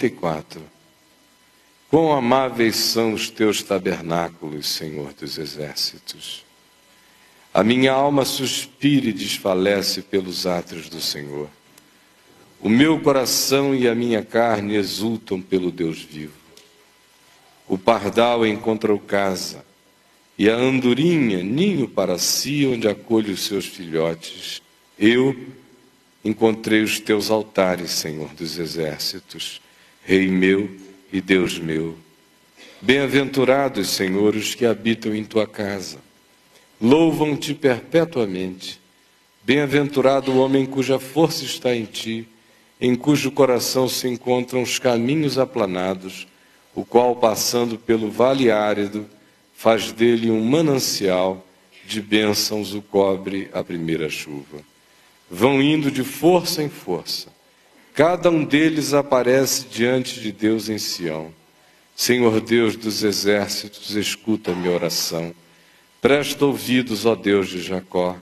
34. Quão amáveis são os teus tabernáculos, Senhor dos exércitos. A minha alma suspira e desfalece pelos átrios do Senhor. O meu coração e a minha carne exultam pelo Deus vivo. O pardal encontrou casa, e a andorinha ninho para si, onde acolhe os seus filhotes. Eu encontrei os teus altares, Senhor dos exércitos, Rei meu e Deus meu. Bem-aventurados, Senhor, os que habitam em tua casa. Louvam-te perpetuamente. Bem-aventurado o homem cuja força está em ti, em cujo coração se encontram os caminhos aplanados, o qual, passando pelo vale árido, faz dele um manancial, de bênçãos o cobre a primeira chuva. Vão indo de força em força. Cada um deles aparece diante de Deus em Sião. Senhor Deus dos exércitos, escuta a minha oração. Presta ouvidos, ó Deus de Jacó.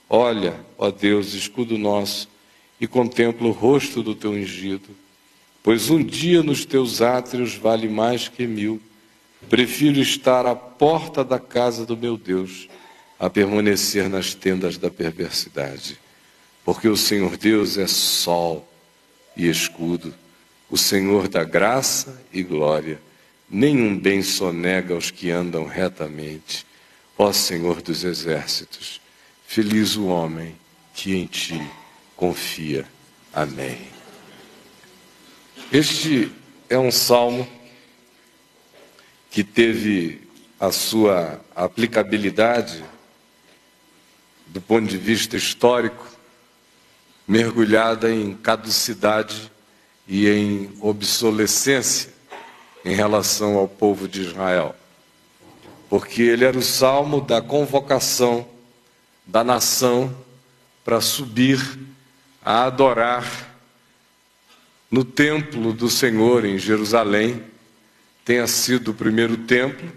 Olha, ó Deus, escudo nosso, e contempla o rosto do teu ungido. Pois um dia nos teus átrios vale mais que 1000. Prefiro estar à porta da casa do meu Deus, a permanecer nas tendas da perversidade. Porque o Senhor Deus é sol e escudo, o Senhor dá graça e glória. Nenhum bem sonega aos que andam retamente. Ó Senhor dos exércitos, feliz o homem que em ti confia. Amém. Este é um salmo que teve a sua aplicabilidade, do ponto de vista histórico, mergulhada em caducidade e em obsolescência em relação ao povo de Israel. Porque ele era o salmo da convocação da nação para subir a adorar no templo do Senhor em Jerusalém. Tenha sido o primeiro templo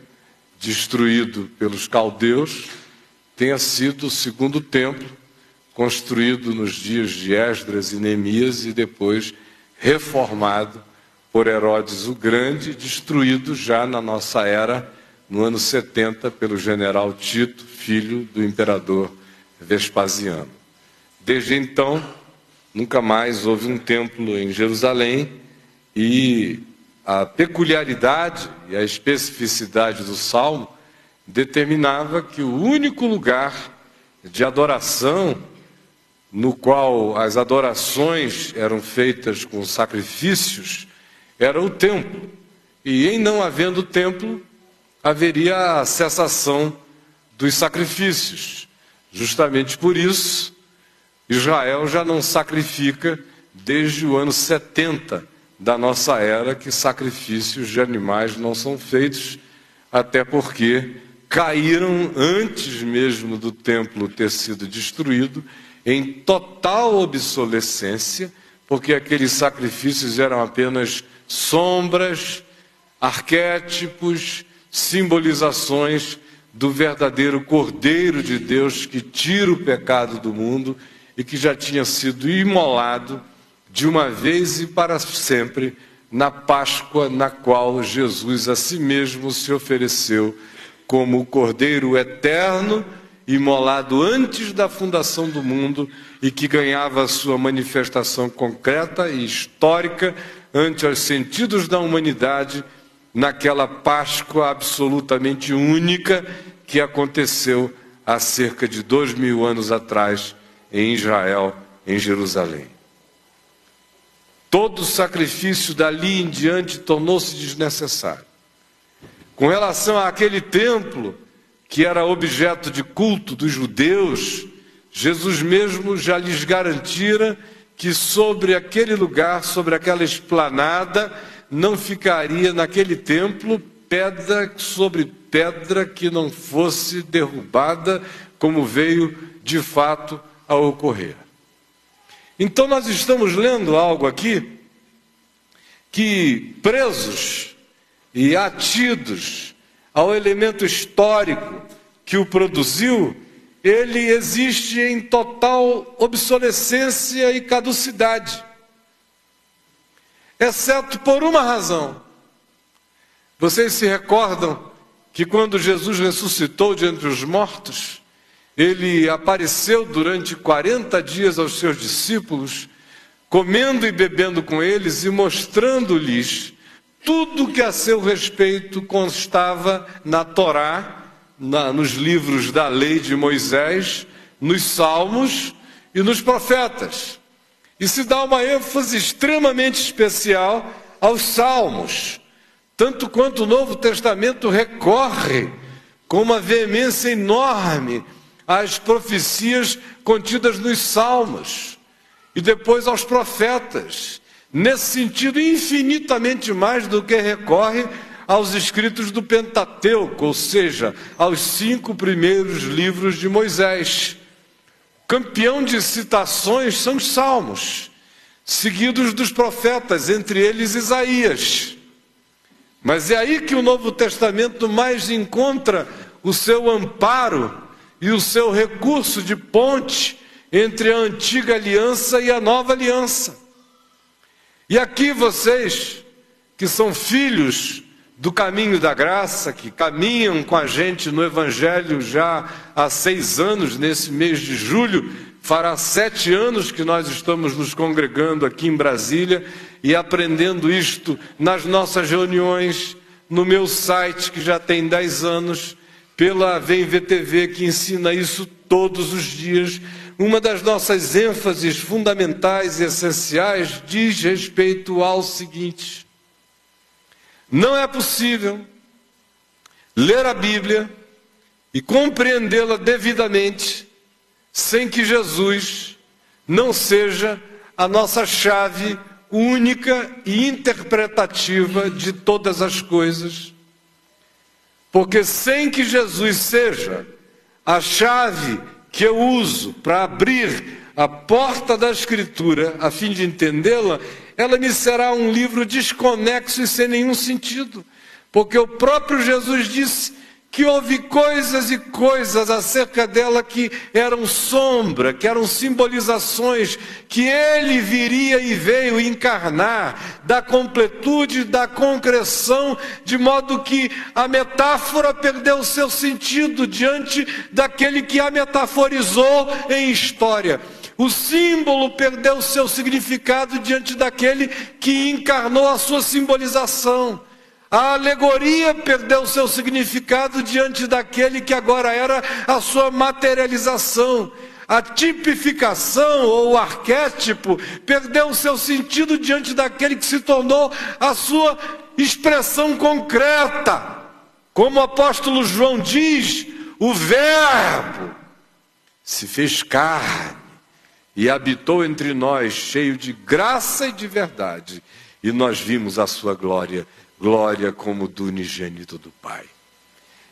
destruído pelos caldeus, tenha sido o segundo templo construído nos dias de Esdras e Neemias e depois reformado por Herodes o Grande, destruído já na nossa era, no ano 70, pelo general Tito, filho do imperador Vespasiano. Desde então, nunca mais houve um templo em Jerusalém, e a peculiaridade e a especificidade do Salmo determinava que o único lugar de adoração no qual as adorações eram feitas com sacrifícios era o templo. E em não havendo templo, haveria a cessação dos sacrifícios. Justamente por isso, Israel já não sacrifica desde o ano 70 da nossa era, que sacrifícios de animais não são feitos, até porque caíram antes mesmo do templo ter sido destruído, em total obsolescência, porque aqueles sacrifícios eram apenas sombras, arquétipos, simbolizações do verdadeiro Cordeiro de Deus que tira o pecado do mundo e que já tinha sido imolado de uma vez e para sempre na Páscoa, na qual Jesus a si mesmo se ofereceu como o Cordeiro eterno, imolado antes da fundação do mundo e que ganhava a sua manifestação concreta e histórica ante os sentidos da humanidade naquela Páscoa absolutamente única que aconteceu há cerca de 2000 anos atrás em Israel, em Jerusalém. Todo sacrifício dali em diante tornou-se desnecessário. Com relação àquele templo que era objeto de culto dos judeus, Jesus mesmo já lhes garantira que sobre aquele lugar, sobre aquela esplanada, não ficaria naquele templo pedra sobre pedra que não fosse derrubada, como veio de fato a ocorrer. Então nós estamos lendo algo aqui que, presos e atidos ao elemento histórico que o produziu, ele existe em total obsolescência e caducidade. exceto por uma razão. Vocês se recordam que quando Jesus ressuscitou de entre os mortos, ele apareceu durante 40 dias aos seus discípulos, comendo e bebendo com eles e mostrando-lhes tudo que a seu respeito constava na Torá, nos livros da lei de Moisés, nos Salmos e nos profetas. E se dá uma ênfase extremamente especial aos Salmos, tanto quanto o Novo Testamento recorre com uma veemência enorme às profecias contidas nos Salmos e depois aos profetas, nesse sentido infinitamente mais do que recorre aos escritos do Pentateuco, ou seja, aos 5 primeiros livros de Moisés. Campeão de citações são os Salmos, seguidos dos profetas, entre eles Isaías. Mas é aí que o Novo Testamento mais encontra o seu amparo e o seu recurso de ponte entre a antiga aliança e a nova aliança. E aqui vocês, que são filhos do caminho da graça, que caminham com a gente no Evangelho já há 6 anos, nesse mês de julho, fará 7 anos que nós estamos nos congregando aqui em Brasília e aprendendo isto nas nossas reuniões, no meu site, que já tem 10 anos, pela Vem VTV, que ensina isso todos os dias. Uma das nossas ênfases fundamentais e essenciais diz respeito ao seguinte: não é possível ler a Bíblia e compreendê-la devidamente sem que Jesus não seja a nossa chave única e interpretativa de todas as coisas. Porque sem que Jesus seja a chave que eu uso para abrir a porta da Escritura, a fim de entendê-la, ela me será um livro desconexo e sem nenhum sentido. Porque o próprio Jesus disse que houve coisas e coisas acerca dela que eram sombra, que eram simbolizações, que ele viria e veio encarnar da completude, da concreção, de modo que a metáfora perdeu seu sentido diante daquele que a metaforizou em história. O símbolo perdeu seu significado diante daquele que encarnou a sua simbolização. A alegoria perdeu seu significado diante daquele que agora era a sua materialização. A tipificação ou o arquétipo perdeu seu sentido diante daquele que se tornou a sua expressão concreta. Como o apóstolo João diz, o Verbo se fez carne e habitou entre nós, cheio de graça e de verdade, e nós vimos a sua glória, glória como do unigênito do Pai.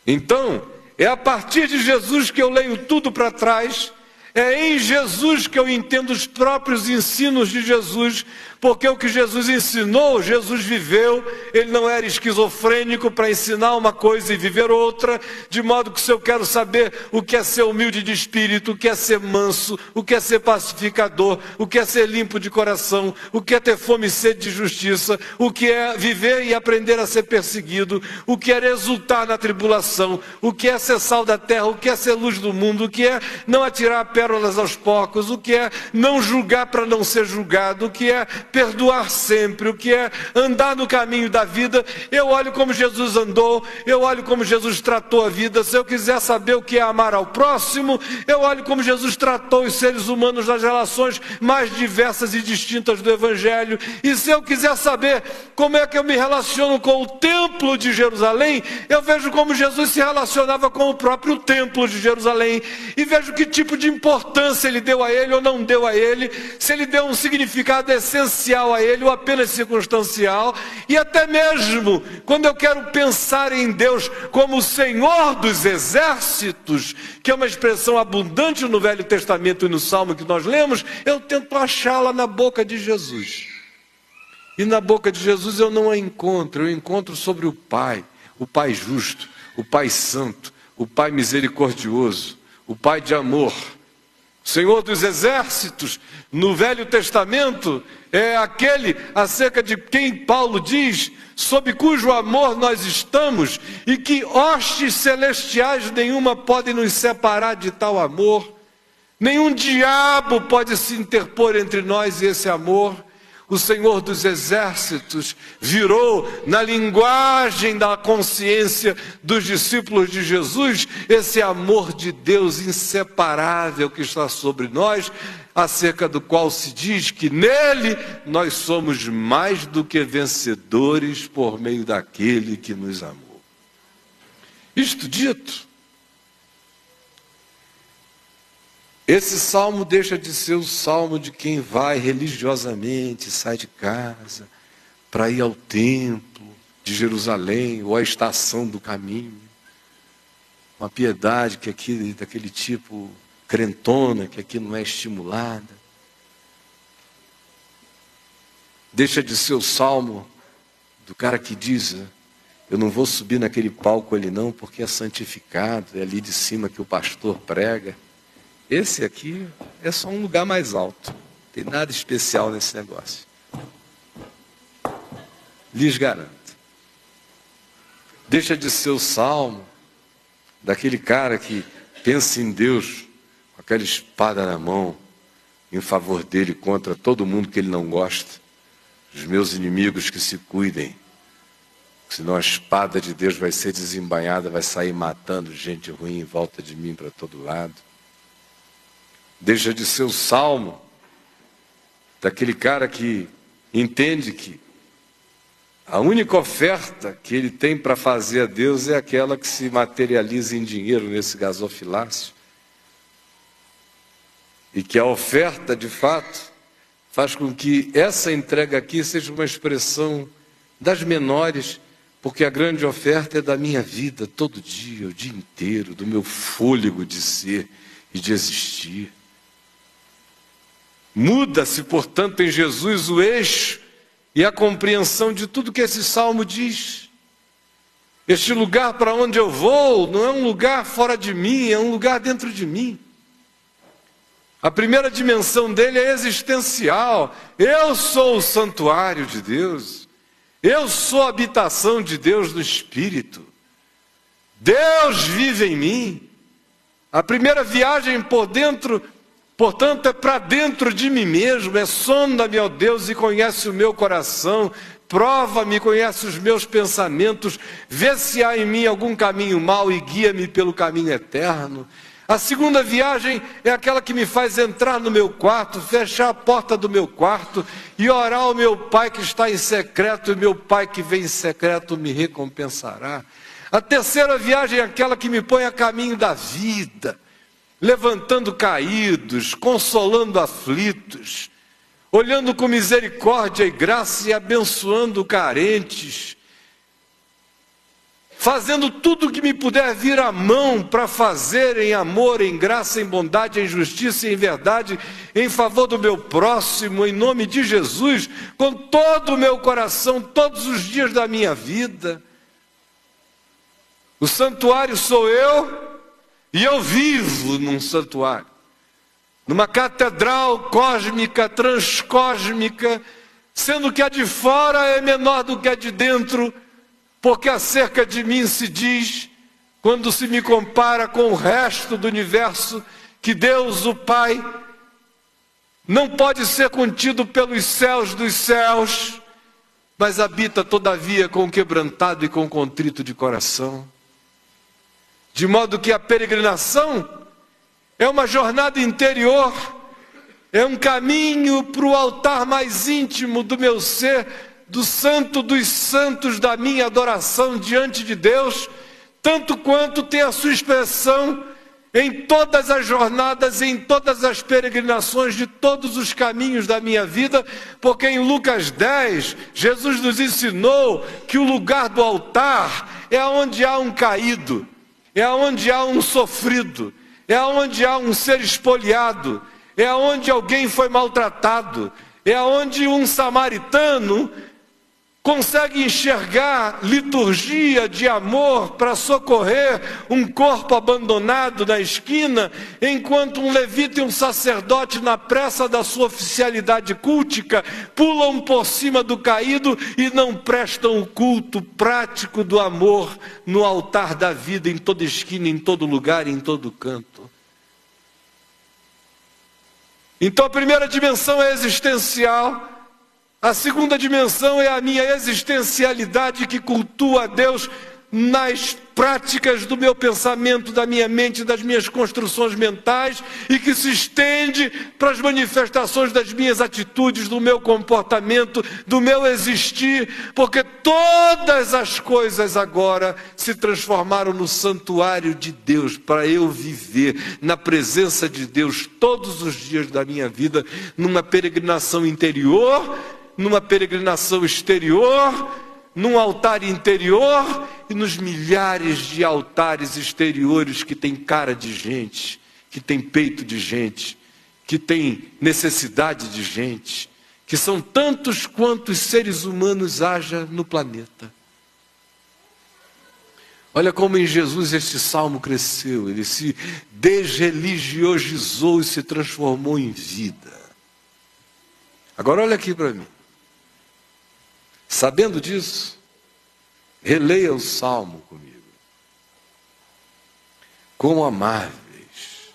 Então, é a partir de Jesus que eu leio tudo para trás, é em Jesus que eu entendo os próprios ensinos de Jesus, porque o que Jesus ensinou, Jesus viveu. Ele não era esquizofrênico para ensinar uma coisa e viver outra, de modo que se eu quero saber o que é ser humilde de espírito, o que é ser manso, o que é ser pacificador, o que é ser limpo de coração, o que é ter fome e sede de justiça, o que é viver e aprender a ser perseguido, o que é exultar na tribulação, o que é ser sal da terra, o que é ser luz do mundo, o que é não atirar pérolas aos porcos, o que é não julgar para não ser julgado, o que é perdoar sempre, o que é andar no caminho da vida. Eu olho como Jesus andou, eu olho como Jesus tratou a vida. Se eu quiser saber o que é amar ao próximo, eu olho como Jesus tratou os seres humanos nas relações mais diversas e distintas do Evangelho. E se eu quiser saber como é que eu me relaciono com o templo de Jerusalém, eu vejo como Jesus se relacionava com o próprio templo de Jerusalém, e vejo que tipo de importância ele deu a ele ou não deu a ele, se ele deu um significado essencial a ele ou apenas circunstancial. E até mesmo quando eu quero pensar em Deus como o Senhor dos exércitos, que é uma expressão abundante no Velho Testamento e no Salmo que nós lemos, eu tento achá-la na boca de Jesus. E na boca de Jesus eu não a encontro, eu encontro sobre o Pai justo, o Pai santo, o Pai misericordioso, o Pai de amor, O Senhor dos Exércitos, no Velho Testamento, é aquele acerca de quem Paulo diz, sob cujo amor nós estamos, e que hostes celestiais nenhuma podem nos separar de tal amor. Nenhum diabo pode se interpor entre nós e esse amor. O Senhor dos Exércitos virou, na linguagem da consciência dos discípulos de Jesus, esse amor de Deus inseparável que está sobre nós, acerca do qual se diz que nele nós somos mais do que vencedores por meio daquele que nos amou. Isto dito, esse salmo deixa de ser o salmo de quem vai religiosamente, sai de casa para ir ao templo de Jerusalém ou à estação do caminho. Uma piedade que aqui, daquele tipo crentona, que aqui não é estimulada. Deixa de ser o salmo do cara que diz: eu não vou subir naquele palco ali não, porque é santificado, é ali de cima que o pastor prega. Esse aqui é só um lugar mais alto. Não tem nada especial nesse negócio. Lhes garanto. Deixa de ser o salmo daquele cara que pensa em Deus com aquela espada na mão, em favor dele contra todo mundo que ele não gosta. Os meus inimigos que se cuidem, senão a espada de Deus vai ser desembainhada, vai sair matando gente ruim em volta de mim para todo lado. Deixa de ser o salmo daquele cara que entende que a única oferta que ele tem para fazer a Deus é aquela que se materializa em dinheiro nesse gasofilácio. E que a oferta, de fato, faz com que essa entrega aqui seja uma expressão das menores, porque a grande oferta é da minha vida todo dia, o dia inteiro, do meu fôlego de ser e de existir. Muda-se, portanto, em Jesus o eixo e a compreensão de tudo que esse salmo diz. Este lugar para onde eu vou não é um lugar fora de mim, é um lugar dentro de mim. A primeira dimensão dele é existencial. Eu sou o santuário de Deus. Eu sou a habitação de Deus no Espírito. Deus vive em mim. A primeira viagem por dentro, portanto, é para dentro de mim mesmo, é sonda-me, ó Deus, e conhece o meu coração, prova-me, conhece os meus pensamentos, vê se há em mim algum caminho mau e guia-me pelo caminho eterno. A segunda viagem é aquela que me faz entrar no meu quarto, fechar a porta do meu quarto e orar ao meu Pai que está em secreto, e meu Pai que vem em secreto me recompensará. A terceira viagem é aquela que me põe a caminho da vida, levantando caídos, consolando aflitos, olhando com misericórdia e graça e abençoando carentes, fazendo tudo o que me puder vir à mão para fazer em amor, em graça, em bondade, em justiça e em verdade, em favor do meu próximo, em nome de Jesus, com todo o meu coração, todos os dias da minha vida. O santuário sou eu, e eu vivo num santuário, numa catedral cósmica, transcósmica, sendo que a de fora é menor do que a de dentro, porque acerca de mim se diz, quando se me compara com o resto do universo, que Deus, o Pai, não pode ser contido pelos céus dos céus, mas habita todavia com o quebrantado e com o contrito de coração. De modo que a peregrinação é uma jornada interior, é um caminho para o altar mais íntimo do meu ser, do santo dos santos da minha adoração diante de Deus, tanto quanto tem a sua expressão em todas as jornadas, em todas as peregrinações de todos os caminhos da minha vida, porque em Lucas 10, Jesus nos ensinou que o lugar do altar é onde há um caído, é onde há um sofrido, é onde há um ser espoliado, é onde alguém foi maltratado, é onde um samaritano consegue enxergar liturgia de amor para socorrer um corpo abandonado na esquina, enquanto um levita e um sacerdote, na pressa da sua oficialidade cultica, pulam por cima do caído e não prestam o culto prático do amor no altar da vida, em toda esquina, em todo lugar, em todo canto. Então a primeira dimensão é existencial. A segunda dimensão é a minha existencialidade, que cultua a Deus nas práticas do meu pensamento, da minha mente, das minhas construções mentais, e que se estende para as manifestações das minhas atitudes, do meu comportamento, do meu existir, porque todas as coisas agora se transformaram no santuário de Deus, para eu viver na presença de Deus todos os dias da minha vida, numa peregrinação interior, numa peregrinação exterior, num altar interior e nos milhares de altares exteriores que tem cara de gente, que tem peito de gente, que tem necessidade de gente, que são tantos quantos seres humanos haja no planeta. Olha como em Jesus este salmo cresceu, ele se desreligiosizou e se transformou em vida. Agora olha aqui para mim. Sabendo disso, releia o Salmo comigo. Quão amáveis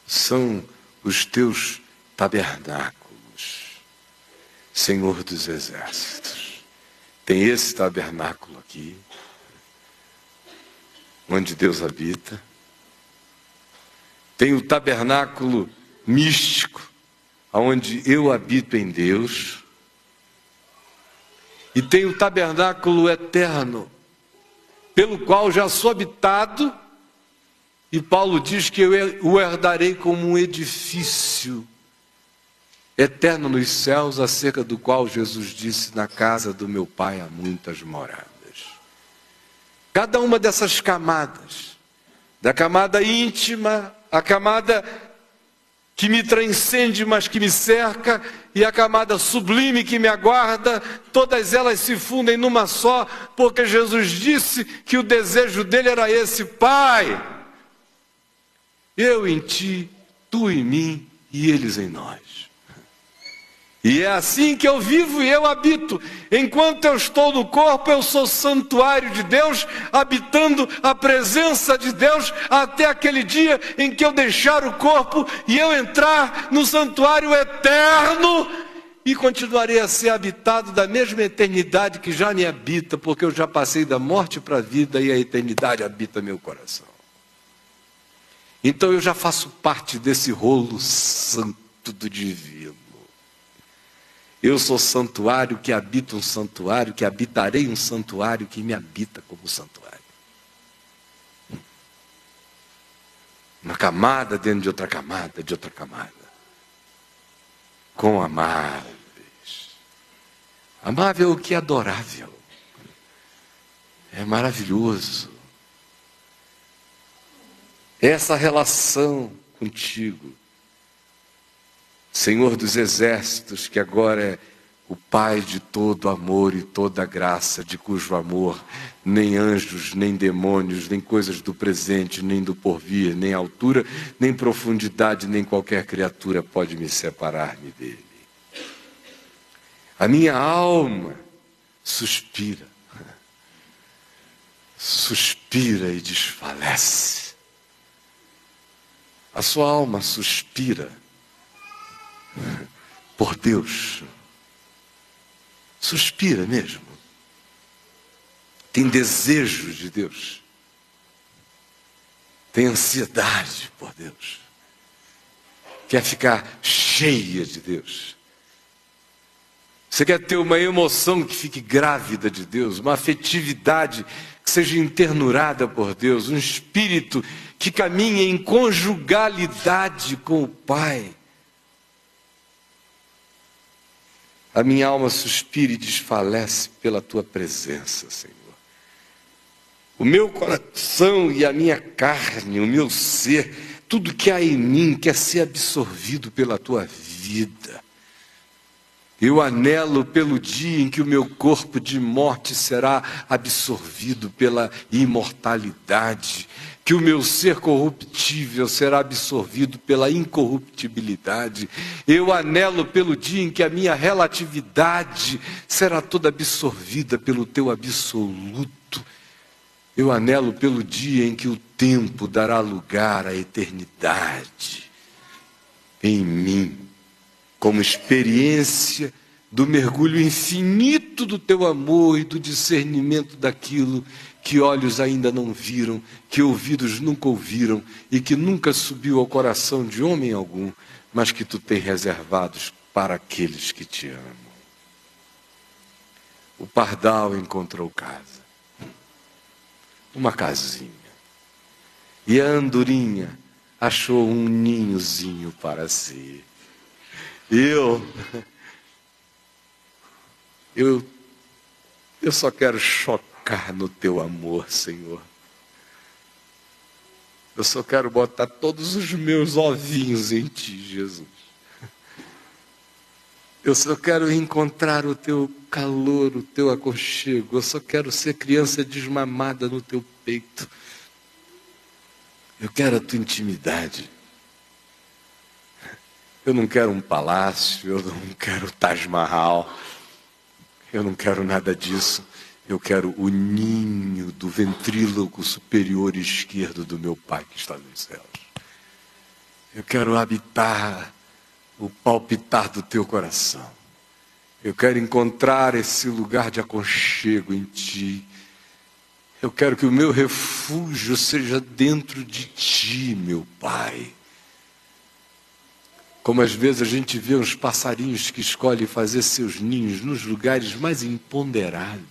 são os teus tabernáculos, Senhor dos Exércitos. Tem esse tabernáculo aqui, onde Deus habita. Tem o tabernáculo místico, onde eu habito em Deus. E tem o tabernáculo eterno, pelo qual já sou habitado, e Paulo diz que eu o herdarei como um edifício eterno nos céus, acerca do qual Jesus disse: na casa do meu Pai há muitas moradas. Cada uma dessas camadas, da camada íntima, a camada que me transcende, mas que me cerca, e a camada sublime que me aguarda, todas elas se fundem numa só, porque Jesus disse que o desejo dele era esse: Pai, eu em ti, tu em mim e eles em nós. E é assim que eu vivo e eu habito. Enquanto eu estou no corpo, eu sou santuário de Deus, habitando a presença de Deus, até aquele dia em que eu deixar o corpo e eu entrar no santuário eterno, e continuarei a ser habitado da mesma eternidade que já me habita, porque eu já passei da morte para a vida e a eternidade habita meu coração. Então eu já faço parte desse rolo santo do divino. Eu sou santuário que habita um santuário, que habitarei um santuário que me habita como santuário. Uma camada dentro de outra camada, de outra camada. Quão amáveis. Amável é o que é adorável. É maravilhoso. Essa relação contigo, Senhor dos Exércitos, que agora é o Pai de todo amor e toda graça, de cujo amor nem anjos, nem demônios, nem coisas do presente, nem do porvir, nem altura, nem profundidade, nem qualquer criatura pode me separar-me dele. A minha alma suspira e desfalece. A sua alma suspira por Deus. Suspira mesmo. Tem desejo de Deus. Tem ansiedade por Deus. Quer ficar cheia de Deus. Você quer ter uma emoção que fique grávida de Deus, uma afetividade que seja internurada por Deus, um espírito que caminhe em conjugalidade com o Pai. A minha alma suspira e desfalece pela tua presença, Senhor. O meu coração e a minha carne, o meu ser, tudo que há em mim quer ser absorvido pela tua vida. Eu anelo pelo dia em que o meu corpo de morte será absorvido pela imortalidade, que o meu ser corruptível será absorvido pela incorruptibilidade. Eu anelo pelo dia em que a minha relatividade será toda absorvida pelo teu absoluto. Eu anelo pelo dia em que o tempo dará lugar à eternidade em mim, como experiência do mergulho infinito do teu amor e do discernimento daquilo que olhos ainda não viram, que ouvidos nunca ouviram e que nunca subiu ao coração de homem algum, mas que tu tens reservados para aqueles que te amam. O pardal encontrou casa, uma casinha, e a andorinha achou um ninhozinho para si. Eu só quero chocar no teu amor, Senhor. Eu só quero botar todos os meus ovinhos em ti, Jesus. Eu só quero encontrar o teu calor, o teu aconchego. Eu só quero ser criança desmamada no teu peito. Eu quero a tua intimidade. Eu não quero um palácio, eu não quero Taj Mahal, eu não quero nada disso. Eu quero o ninho do ventríloco superior esquerdo do meu Pai que está nos céus. Eu quero habitar o palpitar do teu coração. Eu quero encontrar esse lugar de aconchego em ti. Eu quero que o meu refúgio seja dentro de ti, meu Pai. Como às vezes a gente vê uns passarinhos que escolhem fazer seus ninhos nos lugares mais imponderáveis.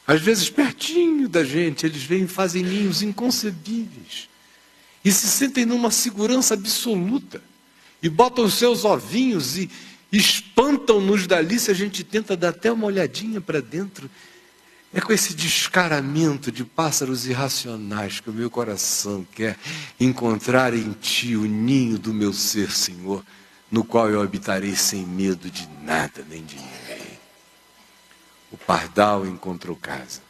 Às vezes pertinho da gente, eles vêm e fazem ninhos inconcebíveis. E se sentem numa segurança absoluta. E botam os seus ovinhos e espantam-nos dali se a gente tenta dar até uma olhadinha para dentro. É com esse descaramento de pássaros irracionais que o meu coração quer encontrar em ti o ninho do meu ser, Senhor, no qual eu habitarei sem medo de nada nem de ninguém. O pardal encontrou casa.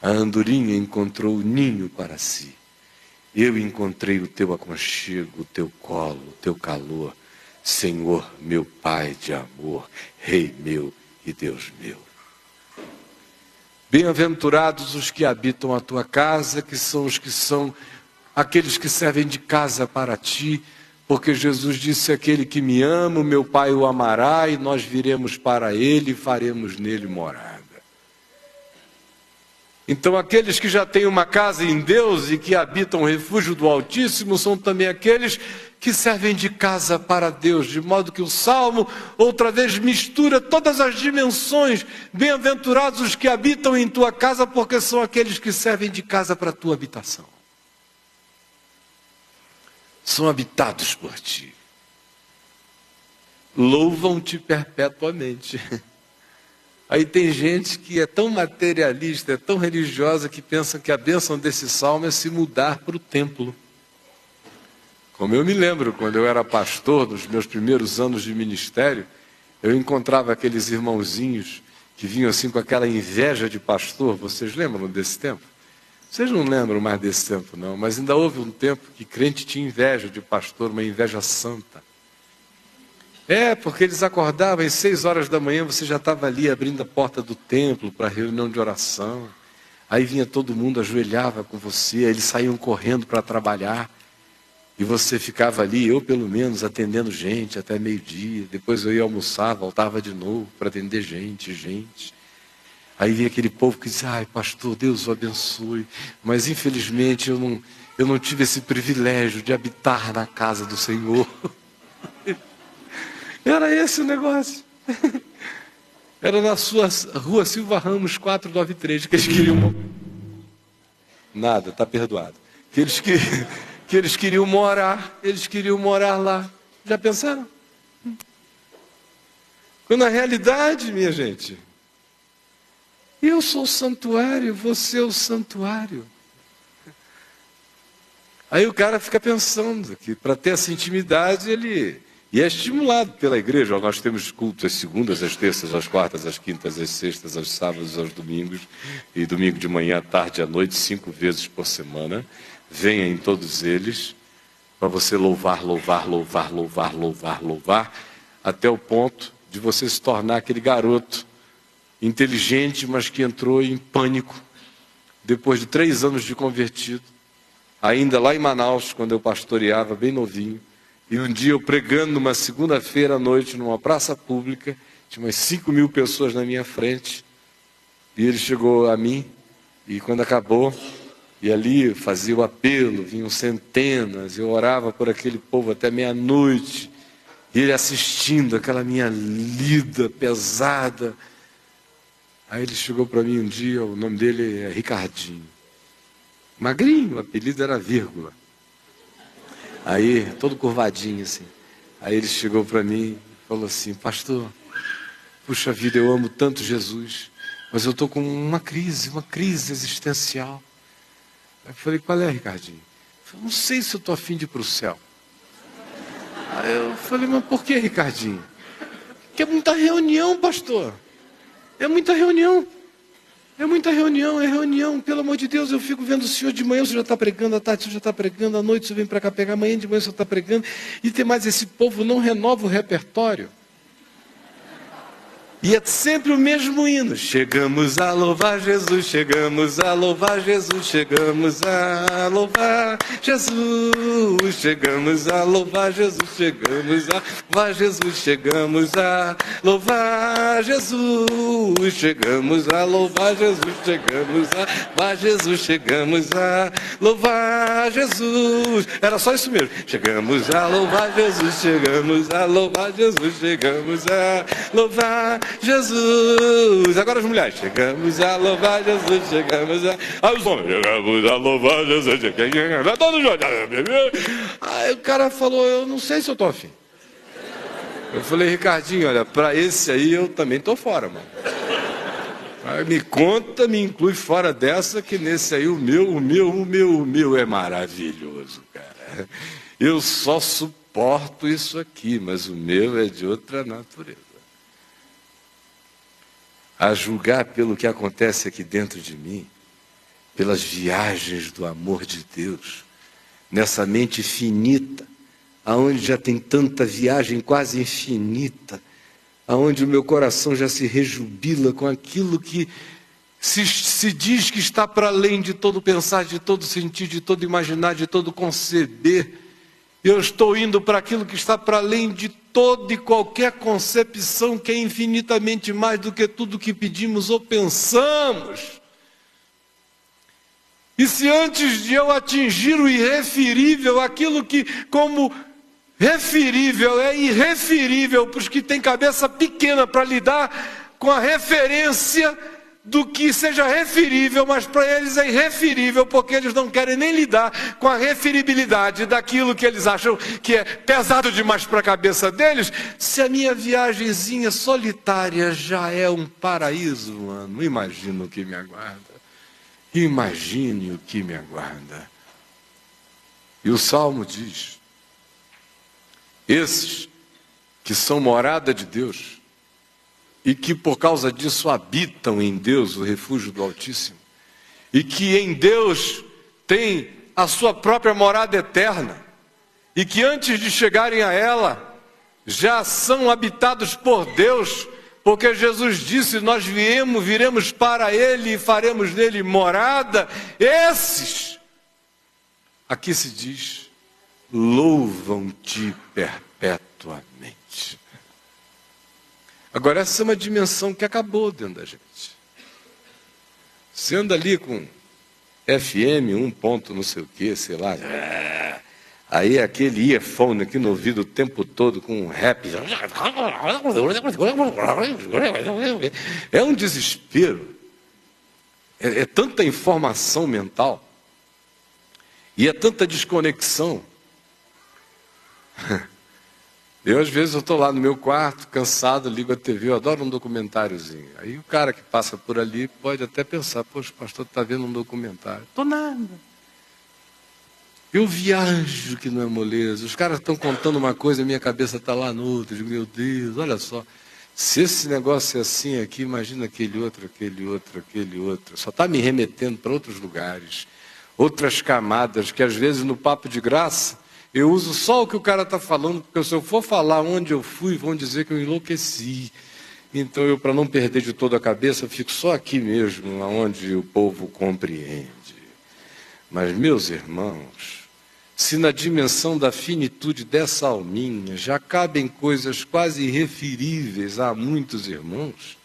A andorinha encontrou o ninho para si. Eu encontrei o teu aconchego, o teu colo, o teu calor, Senhor, meu Pai de amor, Rei meu e Deus meu. Bem-aventurados os que habitam a tua casa, que são aqueles que servem de casa para ti, porque Jesus disse: aquele que me ama, o meu Pai o amará, e nós viremos para ele e faremos nele morada. Então aqueles que já têm uma casa em Deus e que habitam o refúgio do Altíssimo são também aqueles que servem de casa para Deus, de modo que o Salmo outra vez mistura todas as dimensões. Bem-aventurados os que habitam em tua casa, porque são aqueles que servem de casa para a tua habitação. São habitados por ti. Louvam-te perpetuamente. Aí tem gente que é tão materialista, é tão religiosa, que pensa que a bênção desse salmo é se mudar para o templo. Como eu me lembro, quando eu era pastor, nos meus primeiros anos de ministério, eu encontrava aqueles irmãozinhos que vinham assim com aquela inveja de pastor. Vocês lembram desse tempo? Vocês não lembram mais desse tempo, não, mas ainda houve um tempo que crente tinha inveja de pastor, uma inveja santa. Porque eles acordavam às 6 horas da manhã, você já estava ali abrindo a porta do templo para a reunião de oração. Aí vinha todo mundo, ajoelhava com você, aí eles saíam correndo para trabalhar. E você ficava ali, eu pelo menos, atendendo gente até meio-dia. Depois eu ia almoçar, voltava de novo para atender gente. Aí vinha aquele povo que dizia: ai, pastor, Deus o abençoe. Mas infelizmente eu não tive esse privilégio de habitar na casa do Senhor. Era esse o negócio. Era na sua rua Silva Ramos 493 que eles queriam... Nada, está perdoado. Que eles queriam morar lá. Já pensaram? Quando na realidade, minha gente, eu sou o santuário, você é o santuário. Aí o cara fica pensando que para ter essa intimidade ele E é estimulado pela igreja. Nós temos cultos às segundas, às terças, às quartas, às quintas, às sextas, aos sábados, aos domingos. E domingo de manhã, à tarde e à noite, 5 vezes por semana. Venha em todos eles, para você louvar, até o ponto de você se tornar aquele garoto inteligente, mas que entrou em pânico, depois de 3 anos de convertido, ainda lá em Manaus, quando eu pastoreava, bem novinho. E um dia eu pregando numa segunda-feira à noite, numa praça pública, tinha umas 5.000 pessoas na minha frente, e ele chegou a mim, e quando acabou, e ali fazia o apelo, vinham centenas, eu orava por aquele povo até meia-noite, e ele assistindo aquela minha lida pesada. Aí ele chegou para mim um dia, o nome dele é Ricardinho, magrinho, o apelido era vírgula. Aí, todo curvadinho assim. Aí ele chegou para mim e falou assim: pastor, puxa vida, eu amo tanto Jesus, mas eu estou com uma crise existencial. Aí eu falei: qual é, Ricardinho? Ele falou: não sei se eu estou a fim de ir para o céu. Aí eu falei: mas por que, Ricardinho? Porque é muita reunião, pastor. É muita reunião. É muita reunião, é reunião, pelo amor de Deus, eu fico vendo o senhor de manhã, o senhor já está pregando, à tarde o senhor já está pregando, à noite o senhor vem para cá pegar, amanhã de manhã o senhor está pregando, e tem mais, esse povo não renova o repertório. E é sempre o mesmo hino. Chegamos a louvar Jesus, chegamos a louvar Jesus, chegamos a louvar Jesus, chegamos a louvar Jesus, chegamos a louvar Jesus, chegamos a louvar Jesus, chegamos a louvar Jesus, chegamos a louvar Jesus, chegamos a louvar Jesus. Era só isso mesmo. Chegamos a louvar Jesus, chegamos a louvar Jesus, chegamos a louvar Jesus. Agora as mulheres: chegamos a louvar Jesus, chegamos a... Aí os homens: chegamos a louvar Jesus, aí o cara falou: eu não sei se eu estou afim. Eu falei: Ricardinho, olha, para esse aí eu também estou fora, mano. Me conta, me inclui fora dessa, que nesse aí o meu é maravilhoso, cara. Eu só suporto isso aqui, mas o meu é de outra natureza. A julgar pelo que acontece aqui dentro de mim, pelas viagens do amor de Deus, nessa mente finita, aonde já tem tanta viagem quase infinita, aonde o meu coração já se rejubila com aquilo que se diz que está para além de todo pensar, de todo sentir, de todo imaginar, de todo conceber. Eu estou indo para aquilo que está para além de toda e qualquer concepção, que é infinitamente mais do que tudo que pedimos ou pensamos. E se antes de eu atingir o irreferível, aquilo que como referível é irreferível para os que têm cabeça pequena para lidar com a referência do que seja referível, mas para eles é irreferível, porque eles não querem nem lidar com a referibilidade daquilo que eles acham que é pesado demais para a cabeça deles. Se a minha viagenzinha solitária já é um paraíso, mano, imagina o que me aguarda. Imagine o que me aguarda. E o Salmo diz: esses que são morada de Deus, e que por causa disso habitam em Deus, o refúgio do Altíssimo, e que em Deus tem a sua própria morada eterna, e que antes de chegarem a ela, já são habitados por Deus, porque Jesus disse: nós viremos para Ele e faremos nele morada. Esses, aqui se diz, louvam-te perpetuamente. Agora, essa é uma dimensão que acabou dentro da gente. Você anda ali com FM, um ponto não sei o que, sei lá. Aí aquele earphone aqui no ouvido o tempo todo com um rap. É um desespero. É tanta informação mental. E é tanta desconexão. Às vezes, eu estou lá no meu quarto, cansado, ligo a TV, eu adoro um documentáriozinho. Aí o cara que passa por ali pode até pensar: poxa, o pastor está vendo um documentário. Estou nada. Eu viajo que não é moleza. Os caras estão contando uma coisa, a minha cabeça está lá noutra. Eu digo, meu Deus, olha só. Se esse negócio é assim aqui, imagina aquele outro, aquele outro, aquele outro. Só está me remetendo para outros lugares, outras camadas, que às vezes no papo de graça, eu uso só o que o cara está falando, porque se eu for falar onde eu fui, vão dizer que eu enlouqueci. Então eu, para não perder de toda a cabeça, eu fico só aqui mesmo, onde o povo compreende. Mas, meus irmãos, se na dimensão da finitude dessa alminha já cabem coisas quase irreferíveis a muitos irmãos,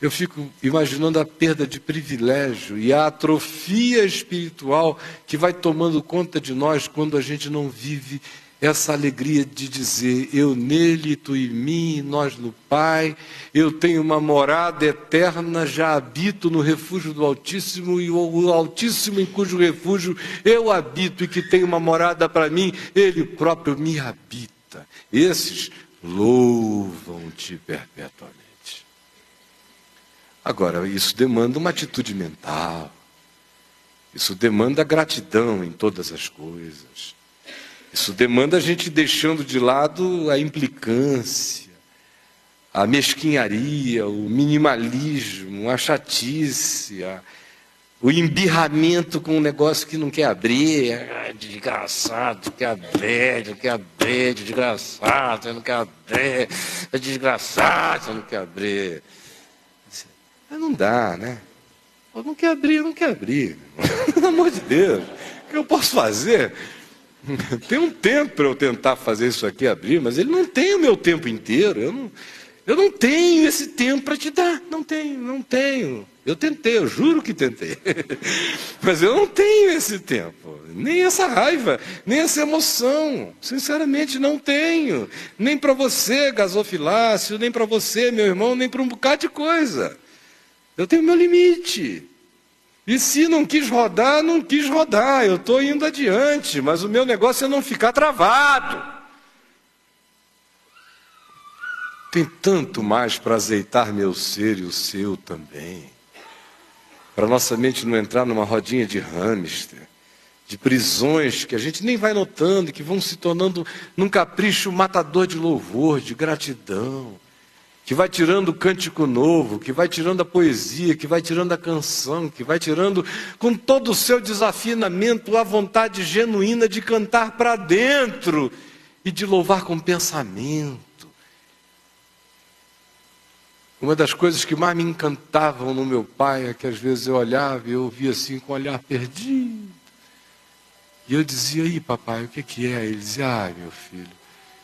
eu fico imaginando a perda de privilégio e a atrofia espiritual que vai tomando conta de nós quando a gente não vive essa alegria de dizer, eu nele, tu em mim, nós no Pai, eu tenho uma morada eterna, já habito no refúgio do Altíssimo, e o Altíssimo em cujo refúgio eu habito e que tem uma morada para mim, ele próprio me habita. Esses louvam-te perpetuamente. Agora, isso demanda uma atitude mental, isso demanda gratidão em todas as coisas. Isso demanda a gente deixando de lado a implicância, a mesquinharia, o minimalismo, a chatice, o embirramento com um negócio que não quer abrir. Desgraçado, quer abrir, desgraçado, não quer abrir, é desgraçado, não quer abrir. Mas não dá, né? Não quer abrir. Pelo amor de Deus, o que eu posso fazer? Tem um tempo para eu tentar fazer isso aqui abrir, mas ele não tem o meu tempo inteiro. Eu não tenho esse tempo para te dar. Não tenho. Eu tentei, eu juro que tentei. Mas eu não tenho esse tempo, nem essa raiva, nem essa emoção. Sinceramente, não tenho. Nem para você, gasofilácio, nem para você, meu irmão, nem para um bocado de coisa. Eu tenho meu limite. E se não quis rodar, não quis rodar. Eu estou indo adiante, mas o meu negócio é não ficar travado. Tem tanto mais para azeitar meu ser e o seu também. Para nossa mente não entrar numa rodinha de hamster, de prisões que a gente nem vai notando, que vão se tornando num capricho matador de louvor, de gratidão. Que vai tirando o cântico novo, que vai tirando a poesia, que vai tirando a canção, que vai tirando com todo o seu desafinamento a vontade genuína de cantar para dentro e de louvar com pensamento. Uma das coisas que mais me encantavam no meu pai é que às vezes eu olhava e eu ouvia assim com o olhar perdido. E eu dizia, aí papai, o que é? Ele dizia, meu filho,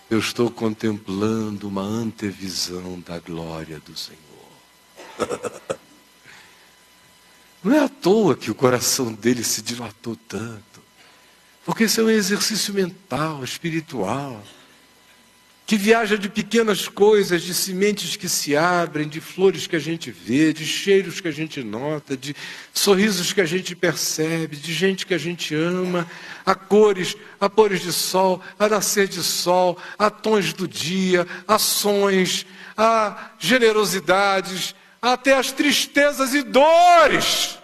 eu estou contemplando uma antevisão da glória do Senhor. Não é à toa que o coração dele se dilatou tanto. Porque isso é um exercício mental, espiritual, que viaja de pequenas coisas, de sementes que se abrem, de flores que a gente vê, de cheiros que a gente nota, de sorrisos que a gente percebe, de gente que a gente ama, a cores, a pores de sol, a nascer de sol, a tons do dia, a sons, a generosidades, até as tristezas e dores.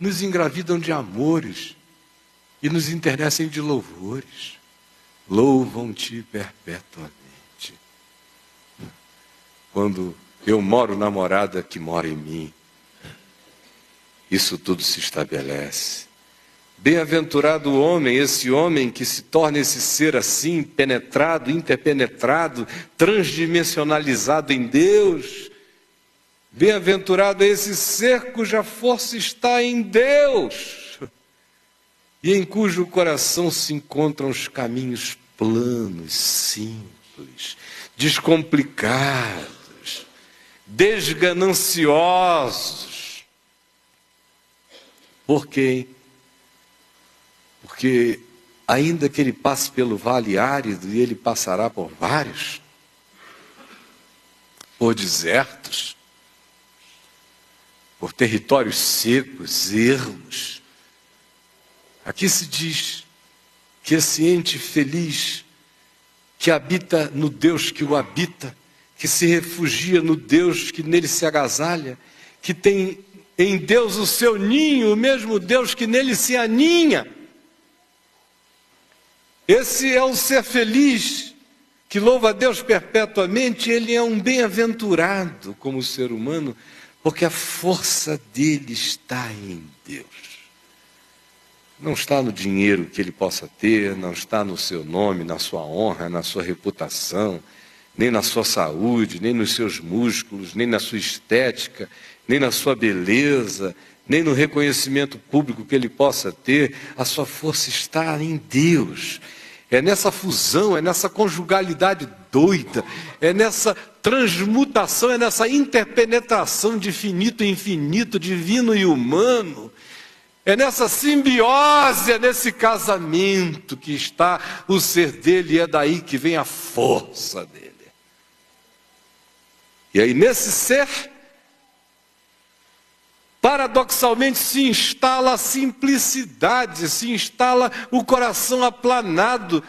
Nos engravidam de amores e nos enternecem de louvores. Louvam-te perpetuamente. Quando eu moro na morada que mora em mim, isso tudo se estabelece. Bem-aventurado o homem, esse homem que se torna esse ser assim, penetrado, interpenetrado, transdimensionalizado em Deus. Bem-aventurado é esse ser cuja força está em Deus e em cujo coração se encontram os caminhos planos, simples, descomplicados, desgananciosos. Por quê? Porque ainda que ele passe pelo vale árido, e ele passará por vários, por desertos, por territórios secos, ermos. Aqui se diz que esse ente feliz, que habita no Deus que o habita, que se refugia no Deus que nele se agasalha, que tem em Deus o seu ninho, o mesmo Deus que nele se aninha. Esse é o ser feliz, que louva a Deus perpetuamente. Ele é um bem-aventurado como ser humano, porque a força dele está em Deus. Não está no dinheiro que ele possa ter, não está no seu nome, na sua honra, na sua reputação, nem na sua saúde, nem nos seus músculos, nem na sua estética, nem na sua beleza, nem no reconhecimento público que ele possa ter. A sua força está em Deus. É nessa fusão, é nessa conjugalidade doida, é nessa transmutação, é nessa interpenetração de finito e infinito, divino e humano, é nessa simbiose, é nesse casamento que está o ser dele, e é daí que vem a força dele. E aí nesse ser, paradoxalmente se instala a simplicidade, se instala o coração aplanado.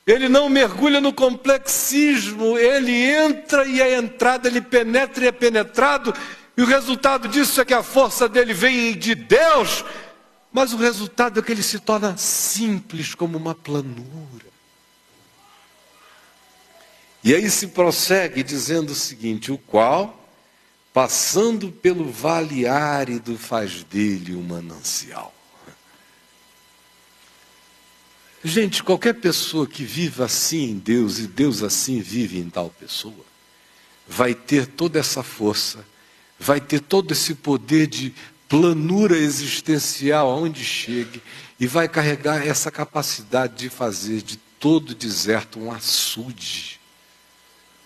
Ele não mergulha no complexismo, ele entra e é entrado, ele penetra e é penetrado, e o resultado disso é que a força dele vem de Deus, mas o resultado é que ele se torna simples como uma planura. E aí se prossegue dizendo o seguinte: o qual, passando pelo vale árido, faz dele um manancial. Gente, qualquer pessoa que viva assim em Deus, e Deus assim vive em tal pessoa, vai ter toda essa força, vai ter todo esse poder de planura existencial aonde chegue, e vai carregar essa capacidade de fazer de todo deserto um açude,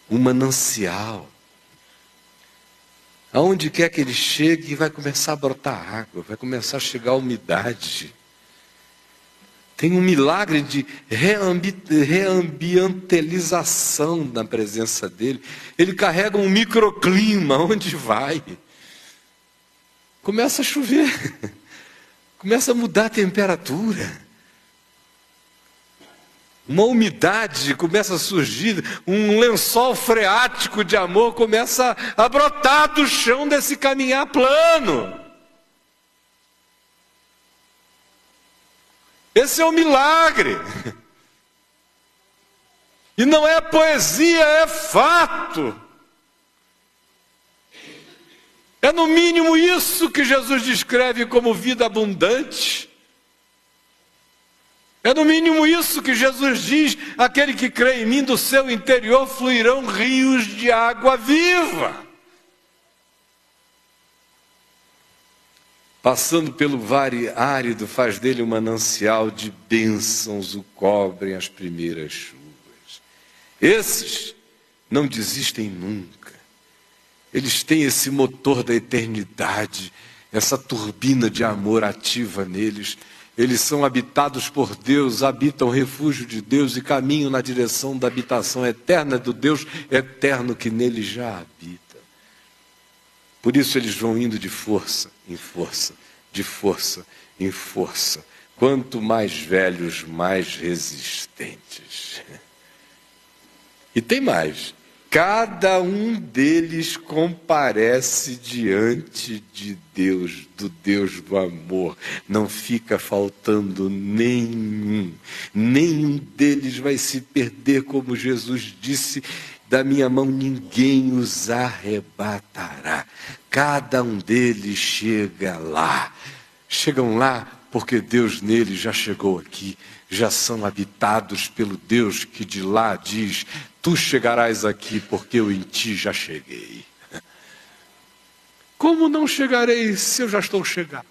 um manancial. Aonde quer que ele chegue, vai começar a brotar água, vai começar a chegar a umidade. Tem um milagre de reambientalização na presença dele. Ele carrega um microclima onde vai. Começa a chover, começa a mudar a temperatura. Uma umidade começa a surgir, um lençol freático de amor começa a brotar do chão desse caminhar plano. Esse é o milagre. E não é poesia, é fato. É no mínimo isso que Jesus descreve como vida abundante. É no mínimo isso que Jesus diz: aquele que crê em mim, do seu interior fluirão rios de água viva. Passando pelo vale árido, faz dele um manancial de bênçãos, o cobrem as primeiras chuvas. Esses não desistem nunca. Eles têm esse motor da eternidade, essa turbina de amor ativa neles. Eles são habitados por Deus, habitam o refúgio de Deus e caminham na direção da habitação eterna do Deus eterno que nele já habita. Por isso eles vão indo de força em força, de força em força. Quanto mais velhos, mais resistentes. E tem mais. Cada um deles comparece diante de Deus, do Deus do amor. Não fica faltando nenhum. Nenhum deles vai se perder, como Jesus disse: da minha mão ninguém os arrebatará. Cada um deles chega lá. Chegam lá porque Deus neles já chegou aqui. Já são habitados pelo Deus que de lá diz: tu chegarás aqui porque eu em ti já cheguei. Como não chegarei se eu já estou chegado?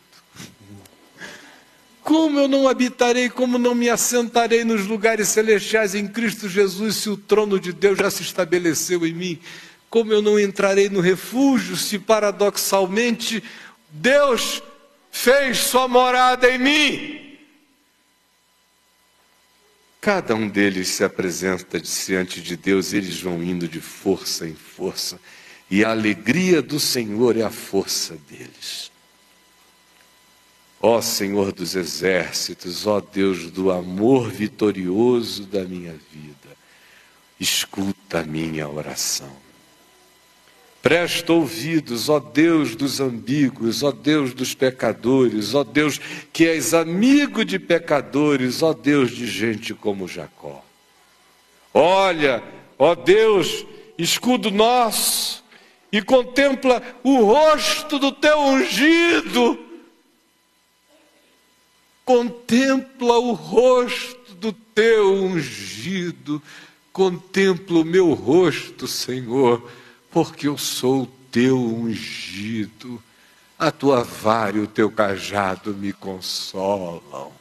Como eu não habitarei, como não me assentarei nos lugares celestiais em Cristo Jesus, se o trono de Deus já se estabeleceu em mim? Como eu não entrarei no refúgio, se paradoxalmente Deus fez sua morada em mim? Cada um deles se apresenta diante de Deus, eles vão indo de força em força, e a alegria do Senhor é a força deles. Ó Senhor dos exércitos, ó Deus do amor vitorioso da minha vida, escuta a minha oração. Presta ouvidos, ó Deus dos ambíguos, ó Deus dos pecadores, ó Deus que és amigo de pecadores, ó Deus de gente como Jacó. Olha, ó Deus, escudo nosso, e contempla o rosto do teu ungido. Contempla o rosto do teu ungido. Contempla o meu rosto, Senhor, porque eu sou o teu ungido. A tua vara e o teu cajado me consolam.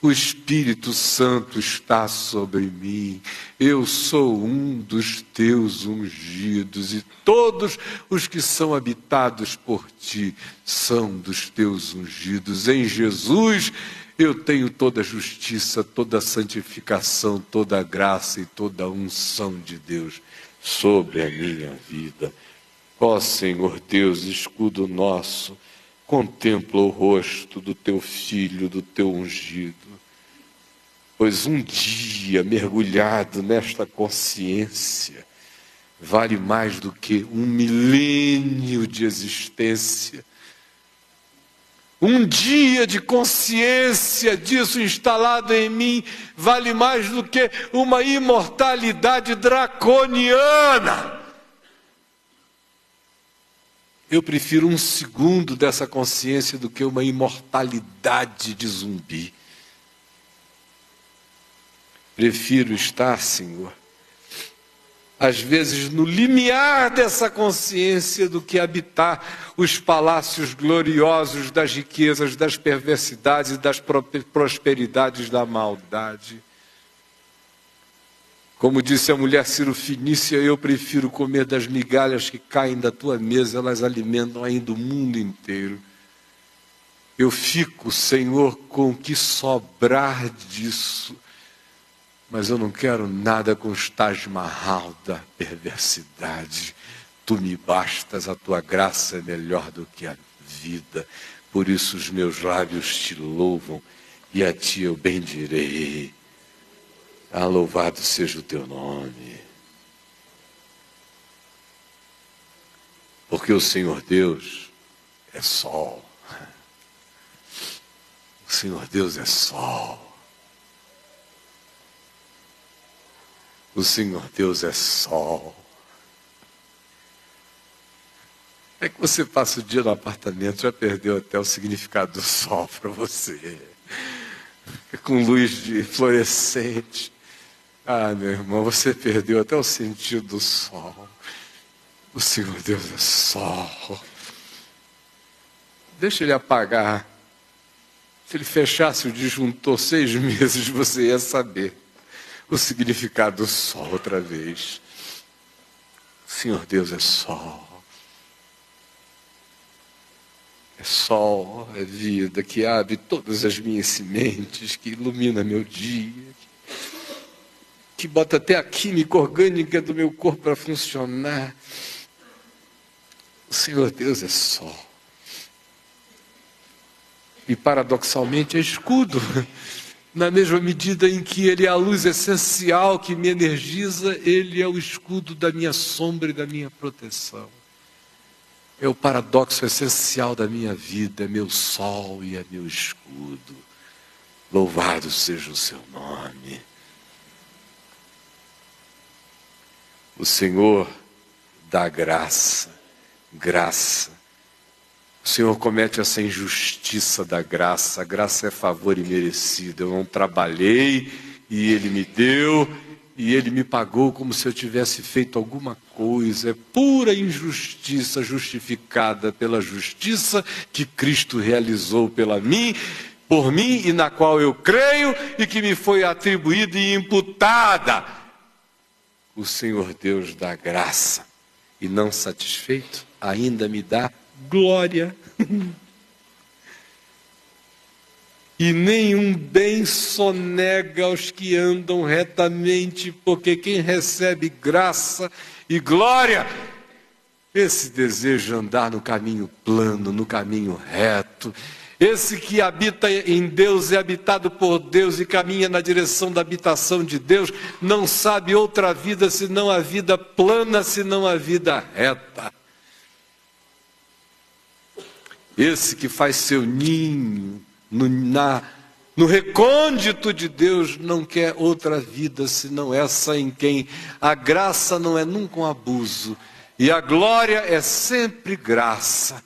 O Espírito Santo está sobre mim. Eu sou um dos teus ungidos, e todos os que são habitados por ti são dos teus ungidos. Em Jesus eu tenho toda a justiça, toda a santificação, toda a graça e toda a unção de Deus sobre a minha vida. Ó Senhor Deus, escudo nosso, contempla o rosto do teu filho, do teu ungido. Pois um dia mergulhado nesta consciência vale mais do que um milênio de existência. Um dia de consciência disso instalado em mim vale mais do que uma imortalidade draconiana. Eu prefiro um segundo dessa consciência do que uma imortalidade de zumbi. Prefiro estar, Senhor, às vezes no limiar dessa consciência do que habitar os palácios gloriosos das riquezas, das perversidades e das prosperidades da maldade. Como disse a mulher cirofenícia, eu prefiro comer das migalhas que caem da tua mesa, elas alimentam ainda o mundo inteiro. Eu fico, Senhor, com o que sobrar disso, mas eu não quero nada com os Taj Mahal da perversidade. Tu me bastas, a tua graça é melhor do que a vida. Por isso os meus lábios te louvam e a ti eu bendirei. Ah, louvado seja o teu nome. Porque o Senhor Deus é sol. O Senhor Deus é sol. O Senhor Deus é sol. É que você passa o dia no apartamento, já perdeu até o significado do sol para você. Com luz de fluorescente. Ah, meu irmão, você perdeu até o sentido do sol. O Senhor Deus é sol. Deixa ele apagar. Se ele fechasse o disjuntor 6 meses, você ia saber o significado do sol outra vez. O Senhor Deus é sol. É sol, é vida que abre todas as minhas sementes, que ilumina meu dia, que bota até a química orgânica do meu corpo para funcionar. O Senhor Deus é sol. E paradoxalmente é escudo. Na mesma medida em que Ele é a luz essencial que me energiza, Ele é o escudo da minha sombra e da minha proteção. É o paradoxo essencial da minha vida, é meu sol e é meu escudo. Louvado seja o seu nome. O Senhor dá graça, graça. O Senhor comete essa injustiça da graça. A graça é favor imerecido. Eu não trabalhei e Ele me deu e Ele me pagou como se eu tivesse feito alguma coisa. É pura injustiça justificada pela justiça que Cristo realizou por mim e na qual eu creio e que me foi atribuída e imputada. O Senhor Deus dá graça e, não satisfeito, ainda me dá glória. E nenhum bem sonega aos que andam retamente, porque quem recebe graça e glória, esse deseja andar no caminho plano, no caminho reto. Esse que habita em Deus, é habitado por Deus e caminha na direção da habitação de Deus, não sabe outra vida senão a vida plana, senão a vida reta. esse que faz seu ninho no recôndito de Deus, não quer outra vida senão essa em quem a graça não é nunca um abuso e a glória é sempre graça.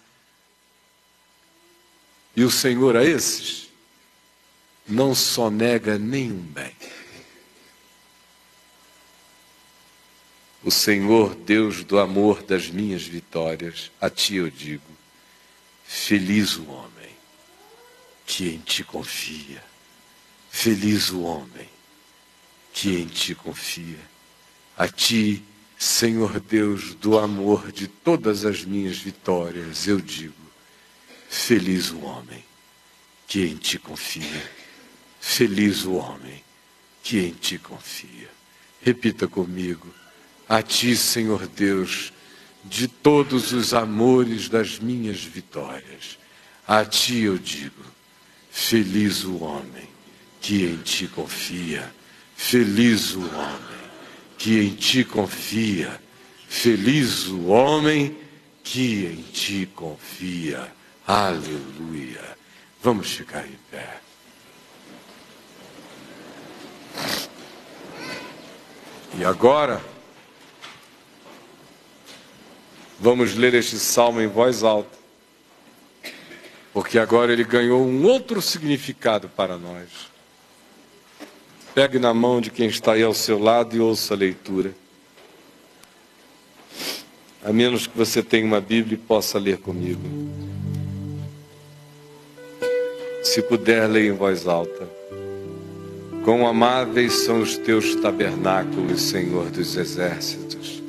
E o Senhor a esses não só nega nenhum bem. O Senhor, Deus do amor das minhas vitórias, a ti eu digo, feliz o homem que em ti confia. Feliz o homem que em ti confia. A ti, Senhor Deus do amor de todas as minhas vitórias, eu digo, feliz o homem que em ti confia. Feliz o homem que em ti confia. Repita comigo. A ti, Senhor Deus, de todos os amores das minhas vitórias, a ti eu digo, feliz o homem que em ti confia. Feliz o homem que em ti confia. Feliz o homem que em ti confia. Aleluia. Vamos ficar em pé. E agora, vamos ler este salmo em voz alta, porque agora ele ganhou um outro significado para nós. Pegue na mão de quem está aí ao seu lado e ouça a leitura. A menos que você tenha uma Bíblia e possa ler comigo. Se puder, leia em voz alta. Quão amáveis são os teus tabernáculos, Senhor dos exércitos.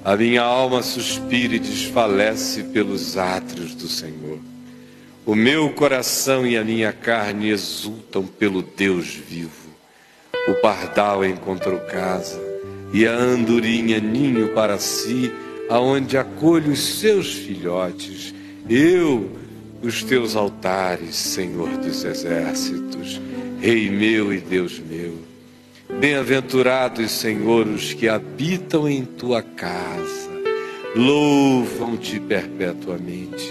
A minha alma suspira e desfalece pelos átrios do Senhor. O meu coração e a minha carne exultam pelo Deus vivo. O pardal encontrou casa e a andorinha ninho para si, aonde acolhe os seus filhotes. Eu, os teus altares, Senhor dos exércitos, Rei meu e Deus meu. Bem-aventurados, Senhor, os que habitam em tua casa, louvam-te perpetuamente.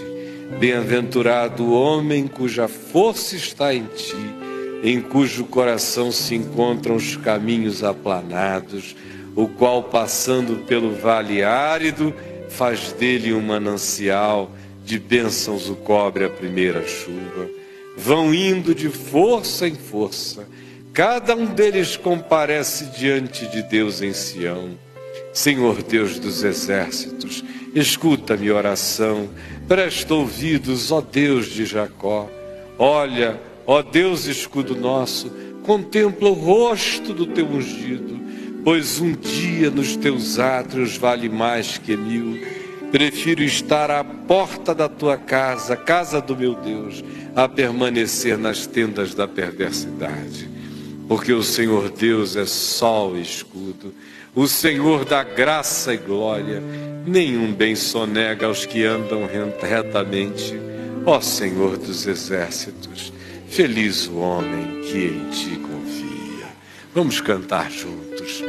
Bem-aventurado o homem cuja força está em ti, em cujo coração se encontram os caminhos aplanados, o qual, passando pelo vale árido, faz dele um manancial, de bênçãos o cobre a primeira chuva. Vão indo de força em força, cada um deles comparece diante de Deus em Sião. Senhor Deus dos exércitos, escuta minha oração, presta ouvidos, ó Deus de Jacó. Olha, ó Deus escudo nosso, contempla o rosto do teu ungido, pois um dia nos teus átrios vale mais que 1000. Prefiro estar à porta da tua casa, casa do meu Deus, a permanecer nas tendas da perversidade. Porque o Senhor Deus é sol e escudo, o Senhor dá graça e glória, nenhum bem sonega aos que andam retamente. Ó Senhor dos exércitos, feliz o homem que em ti confia. Vamos cantar juntos.